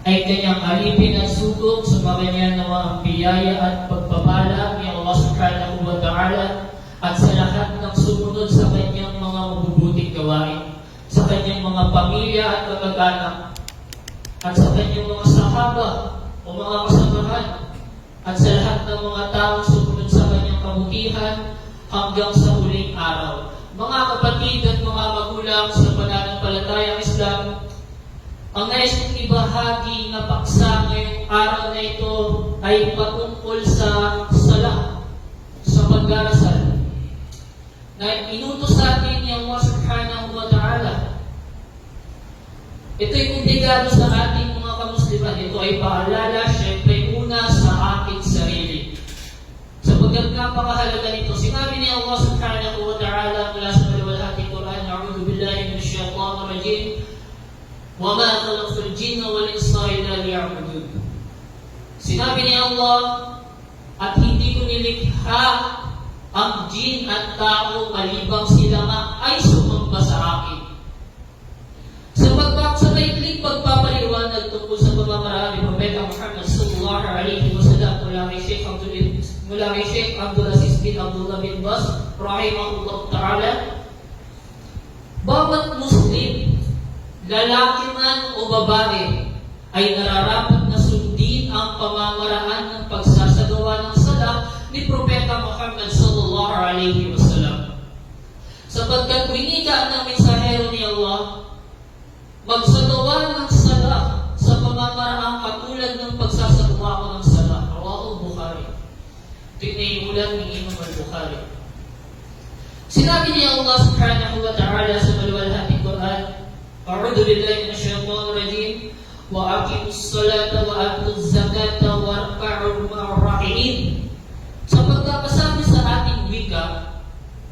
ay kanyang alipin at sugod sa mga niya nawa ang biyaya at pagpapala ni Allah subhanahu wa ta'ala at sa lahat ng sumunod sa kanyang mga mabubuting gawain, sa kanyang mga pamilya at kamag-anak, at sa kanyang mga sahaba o mga kasamahan, at sa lahat ng mga taong sumunod sa kanyang kabutihan hanggang sa huling araw. Mga kapatid at mga magulang sa pananampalatayang Islam, ang nais kong ibahagi na paksa ngayong araw na ito ay patungkol sa sala, sa pagdarasal, na inutos sa atin ni Allah subhanahu wa ta'ala. Ito'y obligado sa ating mga kamusliman. Ito ay paalala, syempre una sa ating sarili. Sapagkat napakahalaga nito. Sinabi ni Allah subhanahu wa ta'ala mula sa maluwalhating Quran, A'udhu billahi minash shaitanir rajim, وَمَا خَلَقْتُ الْجِنَّ وَالْإِنسَ إِلَّا لِيَعْبُدُونِ. Sinabi ni Allah, at hindi ko nilikha ang jin at tao malibang sila nga ay sumamba sa akin. Sa maikling pagpapaliwanag tungkol sa pamamaraan ni Propeta Muhammad sallallahu alaihi wasallam mula kay Sheikh Abdul Aziz bin Abdullah bin Baz rahimahullah ta'ala, bawat Muslim, lalaki man o babae, ay nararapat na sundin ang pamamaraan ng pagsasagawa ng sala ni Propeta Muhammad sallallahu alaihi wasallam. Sapagkat winika ng mensahero ni Allah, magsagawa ng sala sa pamamaraan katulad ng pagsasagawa ko ng sala. Rawahu Bukhari. Tinayulan ni Imam al-Bukhari. Sinabi ni Allah subhanahu wa ta'ala sa maluwalhating Quran, A'udhu billahi minash shaitanir rajim, wa aqimus salata wa atuz zakata warka'u ma'ar raki'in. Sa pagkakasabi sa ating wika,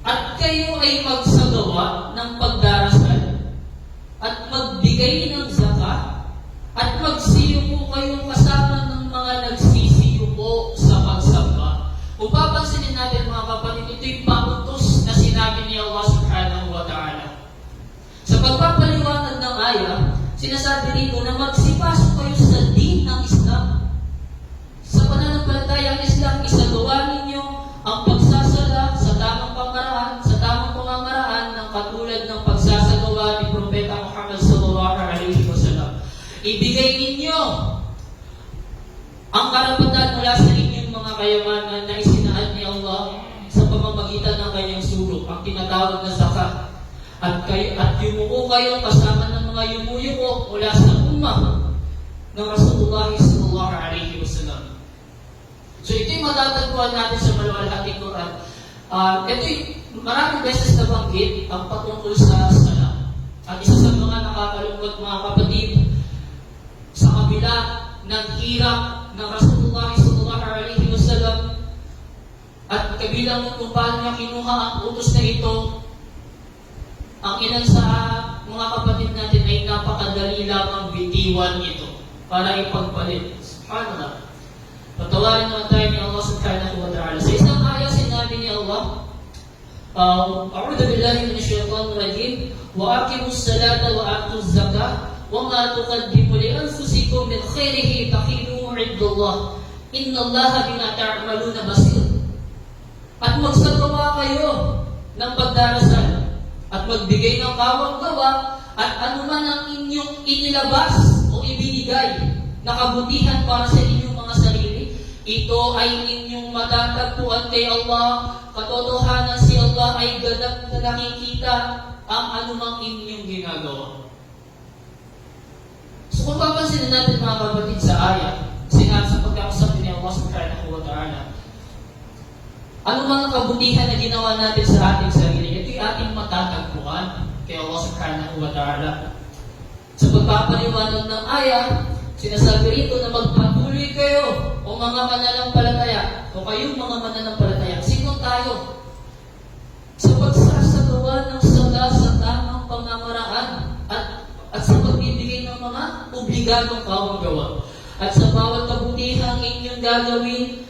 at kayo ay magsagawa ng pagdarasal at magbigay ng zakat at magsiyuko kayong kasama ng mga nagsisiyuko sa pagsamba. Kung papansinin natin mga kapatid, ito'y pautos na sinabi ni Allah subhanahu wa ta'ala. Sa pagpapaliwanag ng ayah, sinasabi dito na magsipasok kayo sa din ng Islam. Sa pananampalatayang Islam, isagawa ninyo ang pagsasala sa tamang pamamaraan ng katulad ng pagsasagawa ni Propeta Muhammad sallallahu alaihi wasallam. Ibigay ninyo ang karapatan mula sa inyong mga kayamanan na isinaan ni Allah sa pamamagitan ng kanyang sulok, ang tinatawag na zakat. At yumuko kayo kasama ng mga yumuyuko mula sa ummah ng Rasulullah sallallahu alaihi wasallam. So ito'y matatagpuan natin sa maluwalhating Quran. Ito'y maraming beses nabanggit ang patungkol sa sala. At isa sa mga nakakalungkot mga kapatid, sa kabila ng hirap ng Rasulullah sallallahu alaihi wasallam at kabilang kung paano niya kinuha ang utos na ito, ang ilan sa mga kapatid natin ay napakadali lamang bitiwan ito para ipagpalit. Subhanallah. Patawarin naman tayo ni Allah subhanahu wa ta'ala. Sa isang ayah, sinabi ni Allah, A'udhu billahi minash shaitanir rajim, wa aqimus salata wa atuz zakah, wa ma tuqaddimu li anfusikum min khairihi taqiduhu 'indallah. Innallaha bima ta'maluna basir. At magsagawa kayo ng pagdarasal at magbigay ng kawang gawa at anuman ang inyong inilabas o ibinigay na kabutihan para sa inyong mga sarili, ito ay inyong matatagpuan kay Allah. Katotohanan si Allah ay ganap na nakikita ang anumang inyong ginagawa. So kung papansinin natin mga kapatid sa ayat, sinabi sa pagkakasabi ni Allah subhanahu wa ta'ala, ano mga kabutihan na ginawa natin sa ating sarili, ito'y ating matatagpuan kay Allah subhanahu wa ta'ala. Sa pagpapaliwanag ng ayah, sinasabi rito na magpatuloy kayo o mga mananampalataya o kayong mga mananampalataya. Sino tayo? Sa pagsasagawa ng sala sa tamang pamamaraan at sa pagbibigay ng mga obligadong kawang gawa. At sa bawat kabutihang inyong gagawin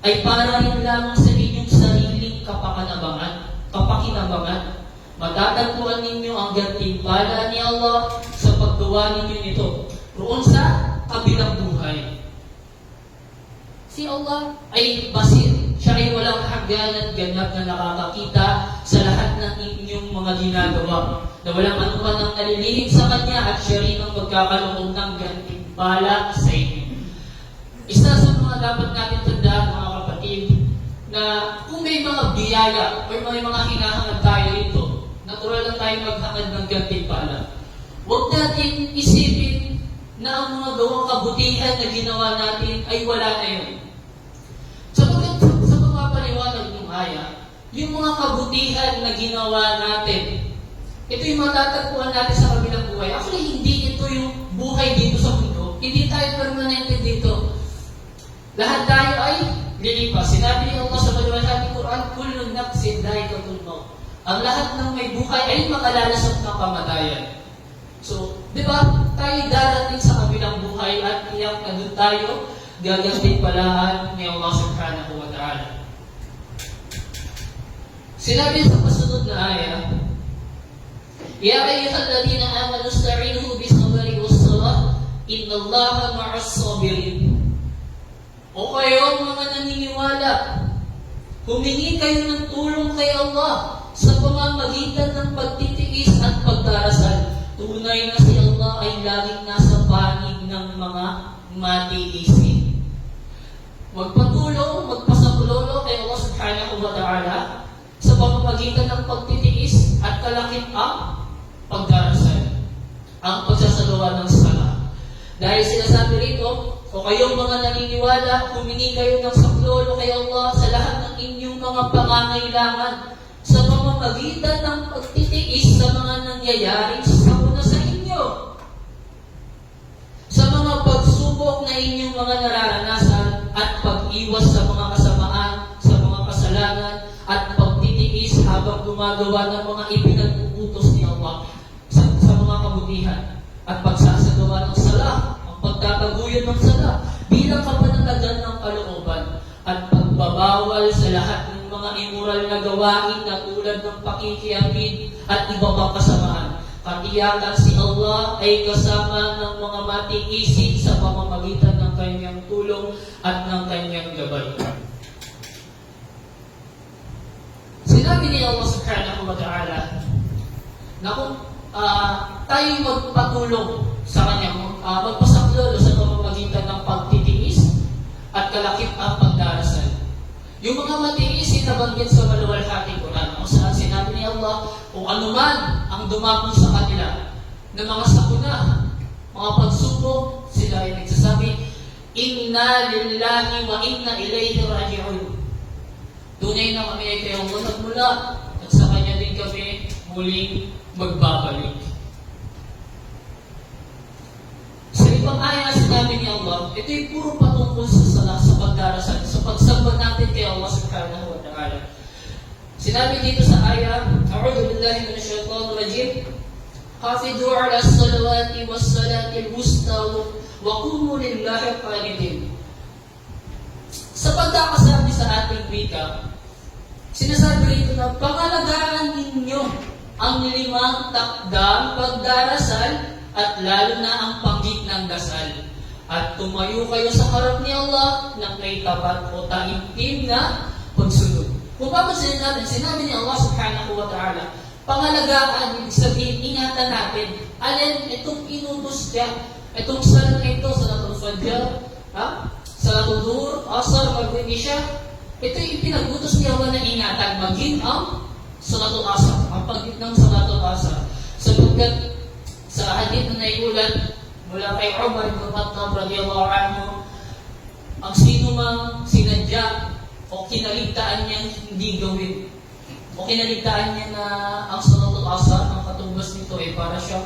ay para rin lamang sa inyong sariling kapakinabangan. Matatagpuan ninyo ang gantimpala ni Allah sa paggawa ninyo nito. roon sa kabilang buhay. Si Allah ay basir. Siya ay walang hanggan at ganap na nakakakita sa lahat ng inyong mga ginagawa. Na walang anuman ang nalilihim sa Kanya at siya rin ang magkakaloob ng gantimpala sa inyo. Isa sa mga dapat natin tandaan, mga kapatid, na kung may mga biyaya o may mga hinahangad tayo rito, natural lang tayo maghangad ng gantimpala. Huwag natin isipin na ang mga gawang kabutihan na ginawa natin ay wala na yun. Sa mga paliwanag ng aya, yung mga kabutihan na ginawa natin, ito yung matatagpuan natin sa kabilang buhay. Actually, hindi ito yung buhay dito sa mundo. Hindi tayo permanente dito. Lahat tayo ay lilipas. Sinabi ni Allah sa maliwanag ng Quran, kullu nafsin dha'iqatul maut. Ang lahat ng may buhay ay makalalasap ng kamatayan. So, di ba, tayo darating sa kabilang buhay at iyak na doon tayo gagantimpalaan ni Allah subhanahu wa ta'ala. Sinabi sa kasunod na aya, Ya ayyuhalladhina amanu ista'inu bis-sabri was-salah, innallaha ma'as-sabirin. O kayo mga naniniwala, humingi kayo ng tulong kay Allah sa pamamagitan ng pagtitiis at pagdarasal. Tunay na si Allah ay laging nasa panig ng mga matiisin. Magpatulong, magpasaklolo kay Allah subhanahu wa ta'ala sa pamamagitan ng pagtitiis at kalakip ang pagdarasal, ang pagsasalawa ng sala. Dahil sinasabi rito, o kayong mga naniniwala, humingi kayo ng saklolo kay Allah sa lahat ng inyong mga pangangailangan sa pamamagitan ng pagtitiis sa mga nangyayaring sakuna sa inyo. Sa mga pagsubok na inyong mga nararanasan at pag-iwas sa mga kasamaan, sa mga kasalanan, at pagtitiis habang gumagawa ng mga ipinag-uutos ni Allah sa mga kabutihan at pagsasagawa ng sala, ang pagtataguyod ng sala bilang kapanatagan ng kalooban at pagbabawal sa lahat ng mga immoral na gawain na tulad ng pakikiapid at iba pang kasamaan. Katiyakan si Allah ay kasama ng mga matiisin sa pamamagitan ng kanyang tulong at ng kanyang gabay. Sinabi ni Allah subhanahu wa ta'ala na kung tayo magpatulong sa kanya, magpasaklolo sa pamamagitan ng pagtitiis at kalakip ang pagdarasal. Yung mga matiisin na banggit sa maluwalhating Quran, kung saan sinabi ni Allah, kung anuman ang dumapon sa kanila ng mga sakuna, mga pagsubok, sila ay nagsasabi, Inna lillahi wa inna ilayhi raji'un. Tunay na kami ay kayong nagmula at sa kanya din kami muling magbabalik. Sa ibang aya sinabi ni Allah, ito'y puro patungkol sa sala, sa pagdarasal, sa pagsamba natin kay Allah subhanahu wa ta'ala. Sinabi dito sa aya, A'udhu billahi minash shaitanir rajim, Hafidhu ala salawati was salati al-wusta wa qumu lillahi qanitin. Sa pagkakasabi sa ating wika, sinasabi rito na pangalagaan ninyo ang limang takdang pagdarasal at lalo na ang panggit ng dasal. At tumayo kayo sa harap ni Allah ng may tapat o taimtim na pagsunod. Kung papansin natin, sinabi ni Allah subhanahu wa ta'ala, pangalagaan, ibig sabihin, ingatan natin. Alin, itong inutos niya, itong salat na ito, salatul fajr, salatul duhur, asar, maghrib, isya, ito yung pinag-utos niya na ingatan, maging ang salatul asar, ang paggit ng salatul asar. Sapagkat sa hadith na naiulat mula kay Umar ibn Khattab radiyallahu anhu, ang sino mang sinadya o kinaligtaan niyang hindi gawin, o kinaligtaan niya na ang salatul asar, ang katumbas nito ay para siya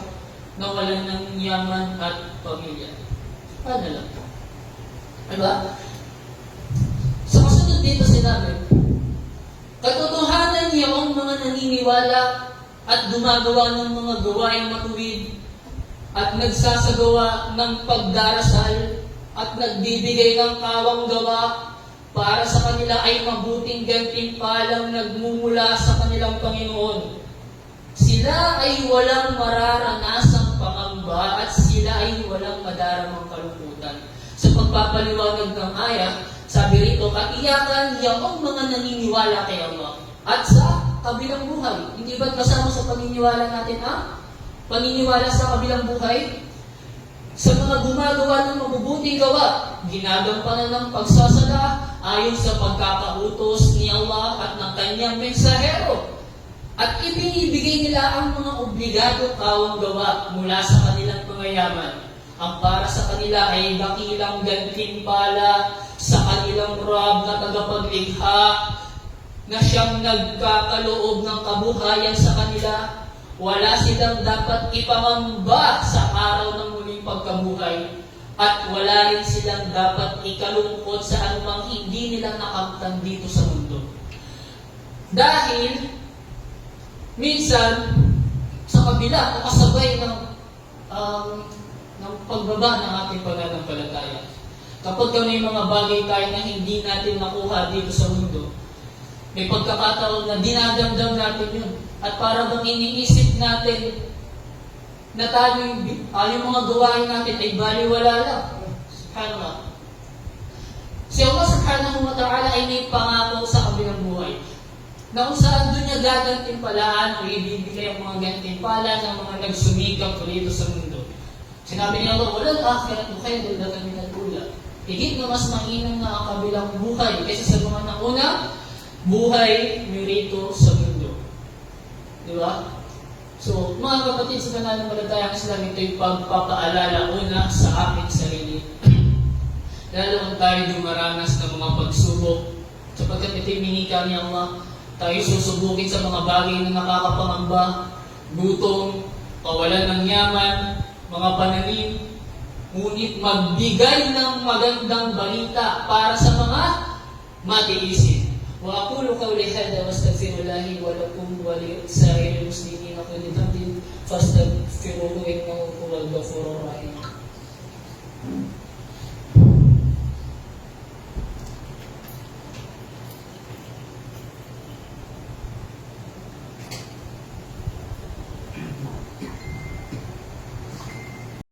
nawalan ng yaman at pamilya. Paano lang? Diba? Sa kasunod dito sinabi, katotohanan niya ang mga naniniwala at gumagawa ng mga gawaing matuwid at nagsasagawa ng pagdarasal at nagbibigay ng kawang gawa para sa kanila ay mabuting gantimpalang nagmumula sa kanilang Panginoon. Sila ay walang mararanasang pangamba pangamba at sila ay walang madaramang kalungkutan. Sa pagpapaliwanag ng ayat, sabi rito, kaiyakan yaong mga naniniwala kay Allah at sa kabilang buhay. Hindi ba kasama sa paniniwala natin paniniwala sa kabilang buhay? Sa mga gumagawa ng mabubuting gawa, ginagampanan ng pagsasala ayon sa pagkakautos ni Allah at ng kanyang mensahero. At ibinibigay nila ang mga obligado kawang gawa mula sa kanilang mga yaman. Ang para sa kanila ay dakilang gantimpala sa kanilang Rab na tagapaglikha na siyang nagkakaloob ng kabuhayan sa kanila. Wala silang dapat ipamamba sa araw ng muling pagkabuhay at wala rin silang dapat ikalungkot sa anumang hindi nila nakamtan dito sa mundo. Dahil minsan sa kabila o kasabay ng pagbaba ng ating pananampalataya, kapag may mga bagay tayo na hindi natin nakuha dito sa mundo, may pagkakataon na dinadamdam natin yun. At para bang iniisip natin na tayo yung mga gawain natin ay baliwala lang. Subhanallah. Si Allah subhanahu wa ta'ala ay may pangako sa kabilang buhay na kung saan doon niya gagantimpalaan o ibibigay ang mga gantimpala ng mga nagsumikap dito sa mundo. Sinabi niya Allah, walang akhirat mo kayo dahil kami nagula. Higit na mas mainam na ang kabilang buhay kaysa sa mga nauna buhay nirito sa mundo. Di ba? So, mga kapatid sa pananampalatayang Islam, ito yung pagpapaalala una sa ating sarili. Lalo kung tayo dumaranas ng mga pagsubok, sapagkat ito yung minika ni Allah, tayo susubukin sa mga bagay na nakakapangamba, gutom, kawalan ng yaman, mga pananim, ngunit magbigay ng magandang balita para sa mga matiisin. وأقول قولي هذا واستغفر الله ولكم ولسائر المسلمين كل ذنب فاستغفروه إنه هو الغفور الرحيم.